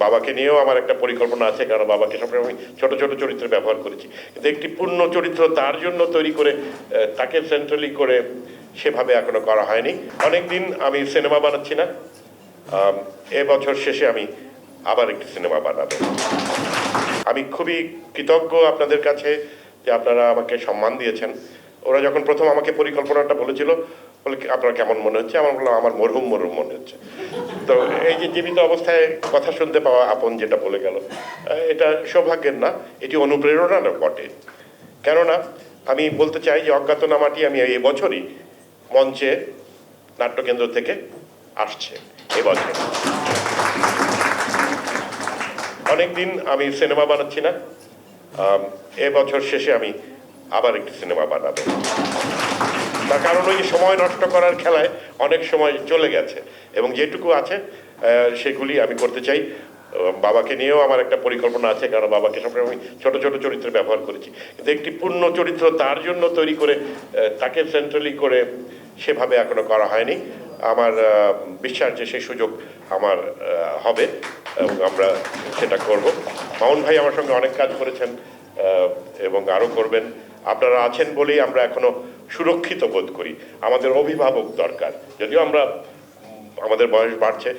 বাবাকে নিয়েও আমার একটা পরিকল্পনা আছে, কারণ বাবাকে সবসময় আমি ছোট ছোট চরিত্রে ব্যবহার করেছি, কিন্তু একটি পূর্ণ চরিত্র তার জন্য তৈরি করে তাকে সেন্ট্রালি করে সেভাবে এখনো করা হয়নি। অনেকদিন আমি সিনেমা বানাচ্ছি না, এবছর শেষে আমি আবার একটি সিনেমা বানাবো। আমি খুবই কৃতজ্ঞ আপনাদের কাছে যে আপনারা আমাকে সম্মান দিয়েছেন। ওরা যখন প্রথম আমাকে পরিকল্পনাটা বলেছিল, বলে আপনার কেমন মনে হচ্ছে, আমার বললাম আমার মরহুম মরহুম মনে হচ্ছে। তো এই যে জীবিত অবস্থায় কথা শুনতে পাওয়া, আপন যেটা বলে গেল, এটা সৌভাগ্যের না, এটি অনুপ্রেরণার বটে। কেননা আমি বলতে চাই যে অজ্ঞাতনামাটি আমি এবছরই মঞ্চে নাট্যকেন্দ্র থেকে আসছে এবছর। অনেকদিন আমি সিনেমা বানাচ্ছি না, এবছর শেষে আমি আবার একটি সিনেমা বানাবো। তার কারণ ওই যে সময় নষ্ট করার খেলায় অনেক সময় চলে গেছে, এবং যেটুকু আছে সেগুলি আমি করতে চাই। বাবাকে নিয়েও আমার একটা পরিকল্পনা আছে, কারণ বাবাকে সবসময় আমি ছোট ছোট চরিত্রে ব্যবহার করেছি, কিন্তু একটি পূর্ণ চরিত্র তার জন্য তৈরি করে তাকে সেন্ট্রালি করে সেভাবে এখনো করা হয়নি। আমার বিশ্বাস যে সেই সুযোগ আমার হবে এবং আমরা সেটা করব। মামুন ভাই আমার সঙ্গে অনেক কাজ করেছেন এবং আরও করবেন। আপনারা আছেন বলেই আমরা এখনো সুরক্ষিত বোধ করি। আমাদের অভিভাবক দরকার, যদিও আমরা আমাদের বয়স বাড়ছে,